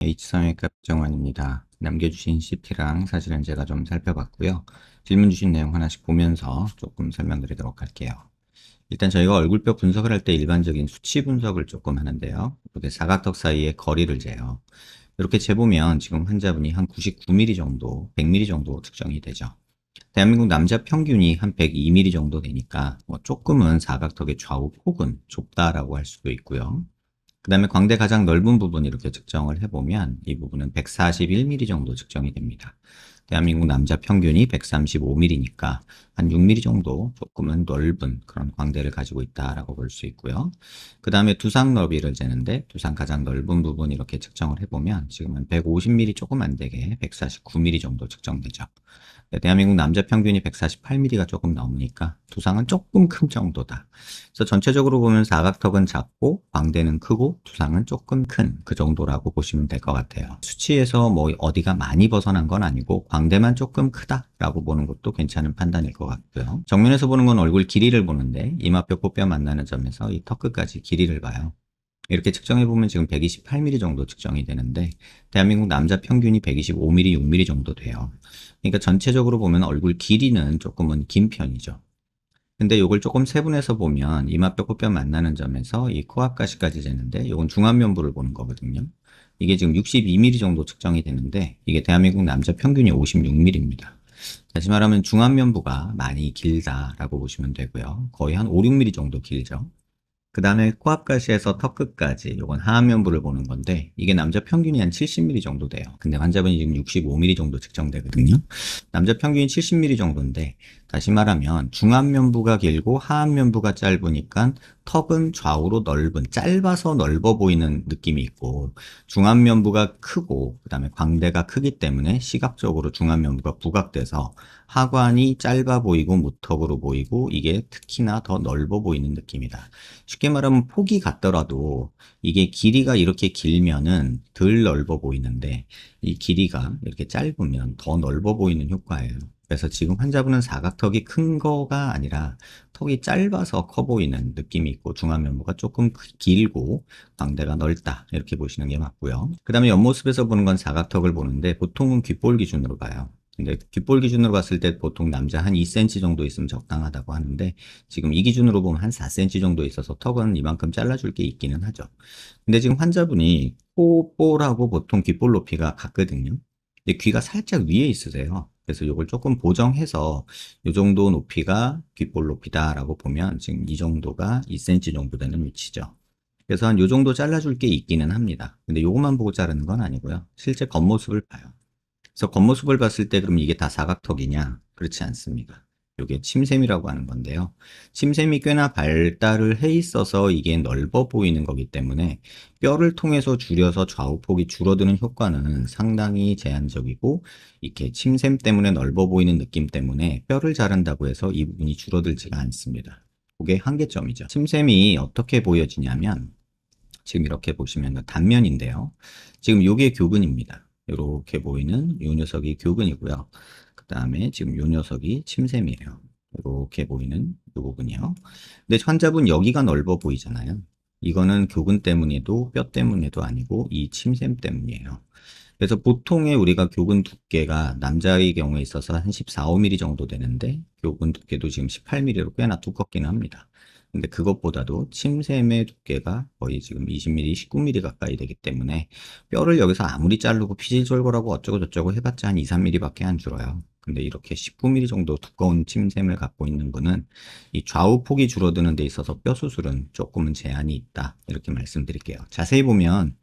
H상외과 정환입니다. 남겨주신 CT랑 사실은 제가 좀 살펴봤고요. 질문 주신 내용 하나씩 보면서 조금 설명드리도록 할게요. 일단 저희가 얼굴뼈 분석을 할 때 일반적인 수치 분석을 조금 하는데요. 이렇게 사각턱 사이의 거리를 재요. 이렇게 재보면 지금 환자분이 한 99mm 정도, 100mm 정도 측정이 되죠. 대한민국 남자 평균이 한 102mm 정도 되니까 조금은 사각턱의 좌우 폭은 좁다라고 할 수도 있고요. 그 다음에 광대 가장 넓은 부분 이렇게 측정을 해보면 이 부분은 141mm 정도 측정이 됩니다. 대한민국 남자 평균이 135mm니까 한 6mm 정도 조금은 넓은 그런 광대를 가지고 있다라고 볼 수 있고요. 그 다음에 두상 너비를 재는데 두상 가장 넓은 부분 이렇게 측정을 해보면 지금 한 150mm 조금 안 되게 149mm 정도 측정되죠. 네, 대한민국 남자 평균이 148mm가 조금 넘으니까 두상은 조금 큰 정도다. 그래서 전체적으로 보면 사각턱은 작고 광대는 크고 두상은 조금 큰 그 정도라고 보시면 될 것 같아요. 수치에서 뭐 어디가 많이 벗어난 건 아니고 광대만 조금 크다라고 보는 것도 괜찮은 판단일 것 같고요. 정면에서 보는 건 얼굴 길이를 보는데 이마뼈 코뼈 만나는 점에서 이 턱 끝까지 길이를 봐요. 이렇게 측정해 보면 지금 128mm 정도 측정이 되는데 대한민국 남자 평균이 125mm, 6mm 정도 돼요. 그러니까 전체적으로 보면 얼굴 길이는 조금은 긴 편이죠. 근데 이걸 조금 세분해서 보면 이마뼈 코뼈 만나는 점에서 이 코앞 가시까지 재는데 이건 중안면부를 보는 거거든요. 이게 지금 62mm 정도 측정이 되는데 이게 대한민국 남자 평균이 56mm입니다. 다시 말하면 중안면부가 많이 길다라고 보시면 되고요. 거의 한 5, 6mm 정도 길죠. 그 다음에 코앞 가시에서 턱 끝까지 요건 하안면부를 보는 건데 이게 남자 평균이 한 70mm 정도 돼요. 근데 환자분이 지금 65mm 정도 측정되거든요. 남자 평균이 70mm 정도인데 다시 말하면 중안면부가 길고 하안면부가 짧으니까 턱은 좌우로 넓은 짧아서 넓어 보이는 느낌이 있고 중안면부가 크고 그 다음에 광대가 크기 때문에 시각적으로 중안면부가 부각돼서 하관이 짧아 보이고 무턱으로 보이고 이게 특히나 더 넓어 보이는 느낌이다. 쉽게 말하면 폭이 같더라도 이게 길이가 이렇게 길면은 덜 넓어 보이는데 이 길이가 이렇게 짧으면 더 넓어 보이는 효과예요. 그래서 지금 환자분은 사각턱이 큰 거가 아니라 턱이 짧아서 커 보이는 느낌이 있고 중안면부가 조금 길고 광대가 넓다 이렇게 보시는 게 맞고요. 그 다음에 옆모습에서 보는 건 사각턱을 보는데 보통은 귓볼 기준으로 봐요. 근데 귓볼 기준으로 봤을 때 보통 남자 한 2cm 정도 있으면 적당하다고 하는데 지금 이 기준으로 보면 한 4cm 정도 있어서 턱은 이만큼 잘라줄 게 있기는 하죠. 근데 지금 환자분이 코볼하고 보통 귓볼 높이가 같거든요. 근데 귀가 살짝 위에 있으세요. 그래서 이걸 조금 보정해서 이 정도 높이가 귓볼 높이다라고 보면 지금 이 정도가 2cm 정도 되는 위치죠. 그래서 한 이 정도 잘라줄 게 있기는 합니다. 근데 이것만 보고 자르는 건 아니고요. 실제 겉모습을 봐요. 그래서 겉모습을 봤을 때 그럼 이게 다 사각턱이냐? 그렇지 않습니다. 이게 침샘이라고 하는 건데요. 침샘이 꽤나 발달을 해 있어서 이게 넓어 보이는 거기 때문에 뼈를 통해서 줄여서 좌우폭이 줄어드는 효과는 상당히 제한적이고 이렇게 침샘 때문에 넓어 보이는 느낌 때문에 뼈를 자른다고 해서 이 부분이 줄어들지가 않습니다. 그게 한계점이죠. 침샘이 어떻게 보여지냐면 지금 이렇게 보시면 단면인데요. 지금 요게 교근입니다. 이렇게 보이는 요 녀석이 교근이고요. 그 다음에 지금 요 녀석이 침샘이에요. 이렇게 보이는 요 부분이요. 근데 환자분 여기가 넓어 보이잖아요. 이거는 교근 때문에도 뼈 때문에도 아니고 이 침샘 때문이에요. 그래서 보통의 우리가 교근 두께가 남자의 경우에 있어서 한 14, 5mm 정도 되는데 교근 두께도 지금 18mm로 꽤나 두껍긴 합니다. 근데 그것보다도 침샘의 두께가 거의 지금 20mm, 19mm 가까이 되기 때문에 뼈를 여기서 아무리 자르고 피질절골하고 어쩌고저쩌고 해봤자 한 2, 3mm 밖에 안 줄어요. 근데 이렇게 19mm 정도 두꺼운 침샘을 갖고 있는 거는 이 좌우 폭이 줄어드는 데 있어서 뼈 수술은 조금은 제한이 있다. 이렇게 말씀드릴게요. 자세히 보면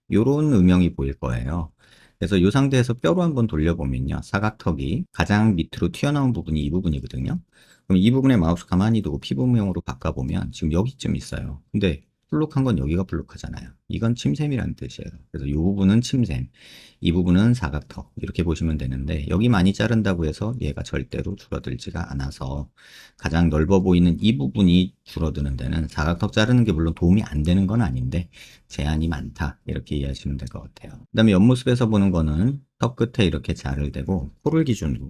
이런 음영이 보일 거예요. 그래서 이 상태에서 뼈로 한번 돌려보면요. 사각턱이 가장 밑으로 튀어나온 부분이 이 부분이거든요. 그럼 이 부분에 마우스 가만히 두고 피부모형으로 바꿔보면 지금 여기쯤 있어요. 근데 볼록한 건 여기가 볼록하잖아요. 이건 침샘이라는 뜻이에요. 그래서 이 부분은 침샘, 이 부분은 사각턱 이렇게 보시면 되는데 여기 많이 자른다고 해서 얘가 절대로 줄어들지가 않아서 가장 넓어 보이는 이 부분이 줄어드는 데는 사각턱 자르는 게 물론 도움이 안 되는 건 아닌데 제한이 많다 이렇게 이해하시면 될 것 같아요. 그 다음에 옆모습에서 보는 거는 턱 끝에 이렇게 자를 대고 코를 기준으로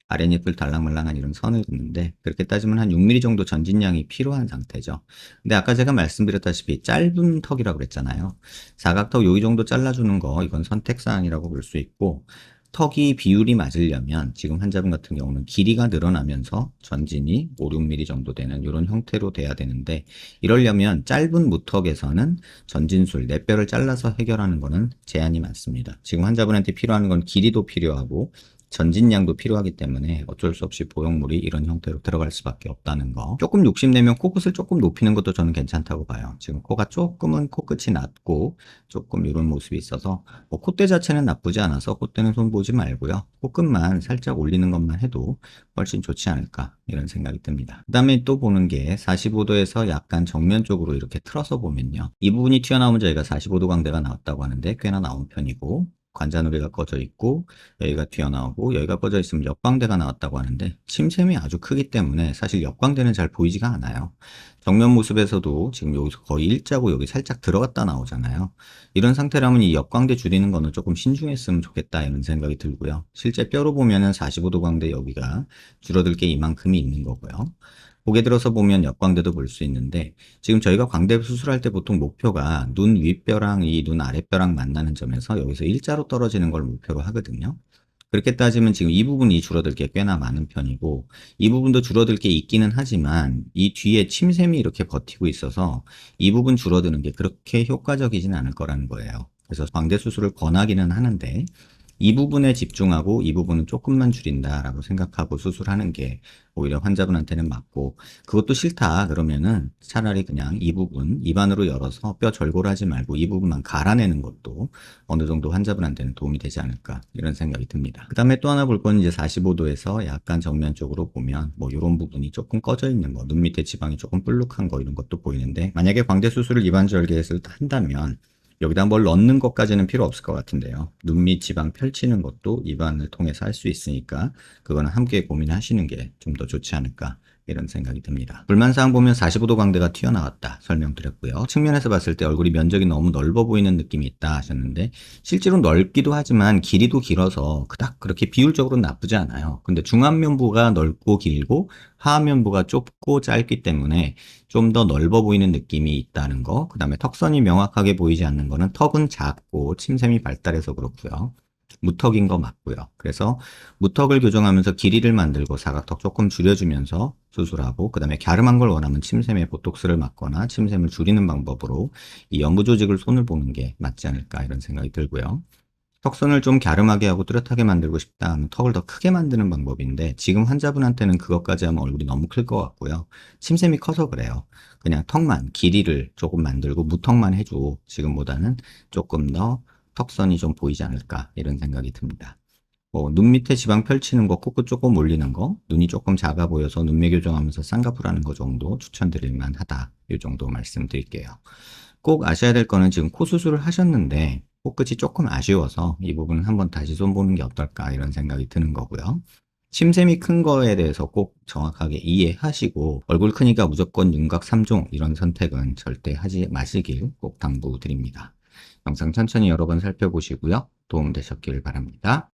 아랫입을 달랑말랑한 이런 선을 긋는데 그렇게 따지면 한 6mm 정도 전진량이 필요한 상태죠. 근데 아까 제가 말씀드렸다시피 짧은 턱이라고 그랬잖아요. 사각턱 여기 정도 잘라주는 거 이건 선택사항이라고 볼 수 있고 턱이 비율이 맞으려면 지금 환자분 같은 경우는 길이가 늘어나면서 전진이 5, 6mm 정도 되는 이런 형태로 돼야 되는데 이러려면 짧은 무턱에서는 전진술, 뇌뼈를 잘라서 해결하는 거는 제한이 많습니다. 지금 환자분한테 필요한 건 길이도 필요하고 전진량도 필요하기 때문에 어쩔 수 없이 보형물이 이런 형태로 들어갈 수밖에 없다는 거. 조금 욕심내면 코끝을 조금 높이는 것도 저는 괜찮다고 봐요. 지금 코가 조금은 코끝이 낮고 조금 이런 모습이 있어서 뭐 콧대 자체는 나쁘지 않아서 콧대는 손 보지 말고요. 코끝만 살짝 올리는 것만 해도 훨씬 좋지 않을까 이런 생각이 듭니다. 그 다음에 또 보는 게 45도에서 약간 정면 쪽으로 이렇게 틀어서 보면요. 이 부분이 튀어나오면 저희가 45도 광대가 나왔다고 하는데 꽤나 나온 편이고 관자놀이가 꺼져 있고 여기가 튀어나오고 여기가 꺼져 있으면 역광대가 나왔다고 하는데 침샘이 아주 크기 때문에 사실 역광대는 잘 보이지가 않아요. 정면 모습에서도 지금 여기서 거의 일자고 여기 살짝 들어갔다 나오잖아요. 이런 상태라면 이 역광대 줄이는 거는 조금 신중했으면 좋겠다 이런 생각이 들고요. 실제 뼈로 보면은 45도 광대 여기가 줄어들 게 이만큼이 있는 거고요. 고개 들어서 보면 역광대도 볼 수 있는데 지금 저희가 광대 수술할 때 보통 목표가 눈 윗뼈랑 이 눈 아랫뼈랑 만나는 점에서 여기서 일자로 떨어지는 걸 목표로 하거든요. 그렇게 따지면 지금 이 부분이 줄어들 게 꽤나 많은 편이고 이 부분도 줄어들 게 있기는 하지만 이 뒤에 침샘이 이렇게 버티고 있어서 이 부분 줄어드는 게 그렇게 효과적이진 않을 거라는 거예요. 그래서 광대 수술을 권하기는 하는데 이 부분에 집중하고 이 부분은 조금만 줄인다라고 생각하고 수술하는 게 오히려 환자분한테는 맞고 그것도 싫다 그러면은 차라리 그냥 이 부분 입안으로 열어서 뼈 절골하지 말고 이 부분만 갈아내는 것도 어느 정도 환자분한테는 도움이 되지 않을까 이런 생각이 듭니다. 그 다음에 또 하나 볼 건 이제 45도에서 약간 정면 쪽으로 보면 뭐 이런 부분이 조금 꺼져 있는 거, 눈 밑에 지방이 조금 볼록한 거 이런 것도 보이는데 만약에 광대 수술을 입안절개에서 한다면 여기다 뭘 넣는 것까지는 필요 없을 것 같은데요. 눈 밑 지방 펼치는 것도 입안을 통해서 할 수 있으니까 그거는 함께 고민하시는 게 좀 더 좋지 않을까 이런 생각이 듭니다. 불만사항 보면 45도 광대가 튀어나왔다 설명드렸고요. 측면에서 봤을 때 얼굴이 면적이 너무 넓어 보이는 느낌이 있다 하셨는데 실제로 넓기도 하지만 길이도 길어서 그닥 그렇게 비율적으로는 나쁘지 않아요. 근데 중안면부가 넓고 길고 하안면부가 좁고 짧기 때문에 좀 더 넓어 보이는 느낌이 있다는 거. 그 다음에 턱선이 명확하게 보이지 않는 거는 턱은 작고 침샘이 발달해서 그렇고요. 무턱인 거 맞고요. 그래서 무턱을 교정하면서 길이를 만들고 사각턱 조금 줄여주면서 수술하고 그 다음에 갸름한 걸 원하면 침샘에 보톡스를 맞거나 침샘을 줄이는 방법으로 이 연부 조직을 손을 보는 게 맞지 않을까 이런 생각이 들고요. 턱선을 좀 갸름하게 하고 뚜렷하게 만들고 싶다 하면 턱을 더 크게 만드는 방법인데 지금 환자분한테는 그것까지 하면 얼굴이 너무 클 것 같고요. 침샘이 커서 그래요. 그냥 턱만 길이를 조금 만들고 무턱만 해줘. 지금보다는 조금 더 턱선이 좀 보이지 않을까 이런 생각이 듭니다. 눈 밑에 지방 펼치는 거, 코끝 조금 올리는 거, 눈이 조금 작아 보여서 눈매 교정하면서 쌍꺼풀하는 거 정도 추천드릴 만하다. 이 정도 말씀드릴게요. 꼭 아셔야 될 거는 지금 코 수술을 하셨는데 코끝이 조금 아쉬워서 이 부분은 한번 다시 손보는 게 어떨까 이런 생각이 드는 거고요. 침샘이 큰 거에 대해서 꼭 정확하게 이해하시고 얼굴 크니까 무조건 윤곽 3종 이런 선택은 절대 하지 마시길 꼭 당부드립니다. 영상 천천히 여러 번 살펴보시고요. 도움 되셨길 바랍니다.